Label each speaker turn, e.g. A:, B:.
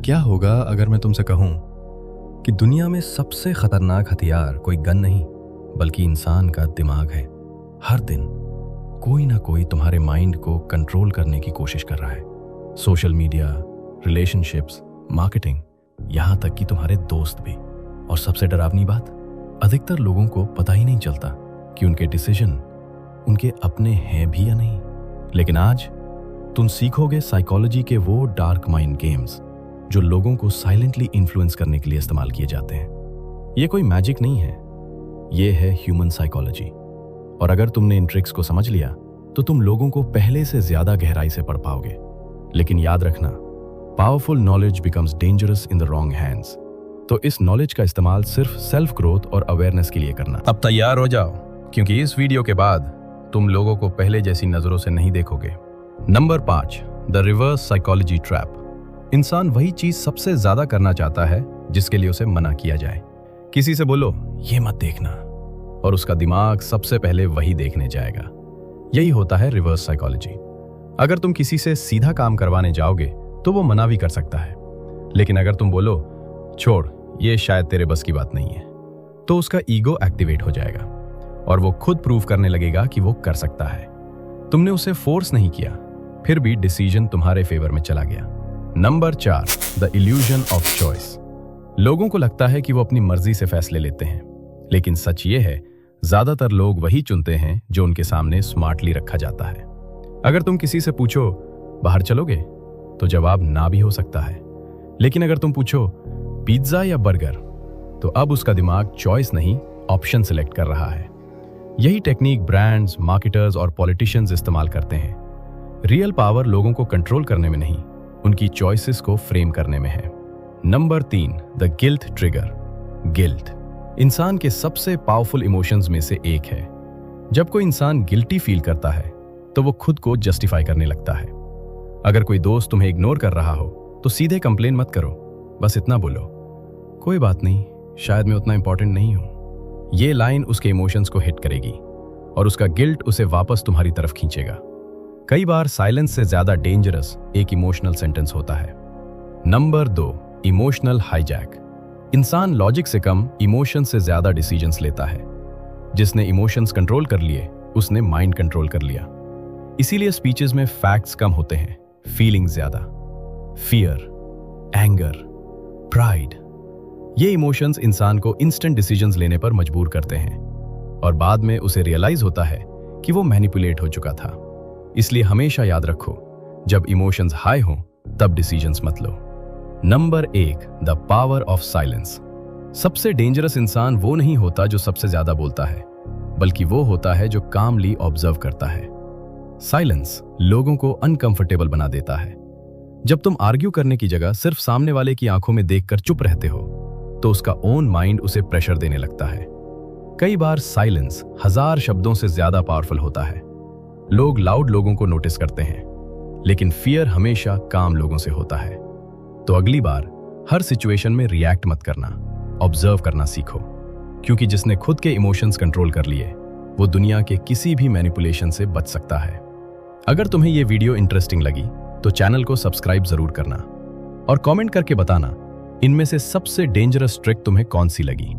A: क्या होगा अगर मैं तुमसे कहूं कि दुनिया में सबसे खतरनाक हथियार कोई गन नहीं बल्कि इंसान का दिमाग है। हर दिन कोई ना कोई तुम्हारे माइंड को कंट्रोल करने की कोशिश कर रहा है। सोशल मीडिया, रिलेशनशिप्स, मार्केटिंग, यहां तक कि तुम्हारे दोस्त भी। और सबसे डरावनी बात, अधिकतर लोगों को पता ही नहीं चलता कि उनके डिसीजन उनके अपने हैं भी या नहीं। लेकिन आज तुम सीखोगे साइकोलॉजी के वो डार्क माइंड गेम्स जो लोगों को साइलेंटली इन्फ्लुएंस करने के लिए इस्तेमाल किए जाते हैं। ये कोई मैजिक नहीं है, ये है ह्यूमन साइकोलॉजी। और अगर तुमने इन ट्रिक्स को समझ लिया तो तुम लोगों को पहले से ज्यादा गहराई से पढ़ पाओगे। लेकिन याद रखना, powerful knowledge becomes dangerous in the wrong hands. तो इस नॉलेज का इस्तेमाल सिर्फ सेल्फ ग्रोथ और अवेयरनेस के लिए करना।
B: अब तैयार हो जाओ, क्योंकि इस वीडियो के बाद तुम लोगों को पहले जैसी नजरों से नहीं देखोगे। Number 5, the reverse psychology trap. इंसान वही चीज सबसे ज्यादा करना चाहता है जिसके लिए उसे मना किया जाए। किसी से बोलो ये मत देखना, और उसका दिमाग सबसे पहले वही देखने जाएगा। यही होता है रिवर्स साइकोलॉजी। अगर तुम किसी से सीधा काम करवाने जाओगे तो वो मना भी कर सकता है, लेकिन अगर तुम बोलो छोड़ ये शायद तेरे बस की बात नहीं है, तो उसका ईगो एक्टिवेट हो जाएगा और वो खुद प्रूव करने लगेगा कि वो कर सकता है। तुमने उसे फोर्स नहीं किया, फिर भी डिसीजन तुम्हारे फेवर में चला गया। Number 4, the illusion of choice. लोगों को लगता है कि वो अपनी मर्जी से फैसले लेते हैं, लेकिन सच ये है ज्यादातर लोग वही चुनते हैं जो उनके सामने स्मार्टली रखा जाता है। अगर तुम किसी से पूछो बाहर चलोगे, तो जवाब ना भी हो सकता है। लेकिन अगर तुम पूछो पिज्जा या बर्गर, तो अब उसका दिमाग चॉइस नहीं ऑप्शन सिलेक्ट कर रहा है। यही टेक्निक ब्रांड्स, मार्केटर्स और पॉलिटिशियंस इस्तेमाल करते हैं। रियल पावर लोगों को कंट्रोल करने में नहीं, उनकी चॉइसेस को फ्रेम करने में है। Number 3, the guilt trigger. Guilt इंसान के सबसे पावरफुल इमोशंस में से एक है। जब कोई इंसान गिल्टी फील करता है तो वो खुद को जस्टिफाई करने लगता है। अगर कोई दोस्त तुम्हें इग्नोर कर रहा हो तो सीधे कंप्लेन मत करो, बस इतना बोलो, कोई बात नहीं, शायद मैं उतना इंपॉर्टेंट नहीं हूं। ये लाइन उसके इमोशंस को हिट करेगी और उसका गिल्ट उसे वापस तुम्हारी तरफ खींचेगा। कई बार साइलेंस से ज्यादा डेंजरस एक इमोशनल सेंटेंस होता है। Number 2, emotional hijack. इंसान लॉजिक से कम इमोशन से ज्यादा डिसीजंस लेता है। जिसने इमोशंस कंट्रोल कर लिए उसने माइंड कंट्रोल कर लिया। इसीलिए स्पीचेस में फैक्ट्स कम होते हैं, फीलिंग्स ज्यादा। फियर, एंगर, प्राइड, ये इमोशंस इंसान को इंस्टेंट डिसीजंस लेने पर मजबूर करते हैं और बाद में उसे रियलाइज होता है कि वो मैनिपुलेट हो चुका था। इसलिए हमेशा याद रखो, जब इमोशंस हाई हो तब डिसीजंस मत लो। Number 1, the power of silence. सबसे डेंजरस इंसान वो नहीं होता जो सबसे ज्यादा बोलता है, बल्कि वो होता है जो कामली ऑब्जर्व करता है। साइलेंस लोगों को अनकंफर्टेबल बना देता है। जब तुम आर्ग्यू करने की जगह सिर्फ सामने वाले की आंखों में देखकर चुप रहते हो तो उसका ओन माइंड उसे प्रेशर देने लगता है। कई बार साइलेंस 1000 शब्दों से ज्यादा पावरफुल होता है। लोग लाउड लोगों को नोटिस करते हैं, लेकिन फियर हमेशा काम लोगों से होता है। तो अगली बार हर सिचुएशन में रिएक्ट मत करना, ऑब्जर्व करना सीखो, क्योंकि जिसने खुद के इमोशंस कंट्रोल कर लिए वो दुनिया के किसी भी मैनिपुलेशन से बच सकता है। अगर तुम्हें ये वीडियो इंटरेस्टिंग लगी तो चैनल को सब्सक्राइब जरूर करना और कमेंट करके बताना इनमें से सबसे डेंजरस ट्रिक तुम्हें कौन सी लगी।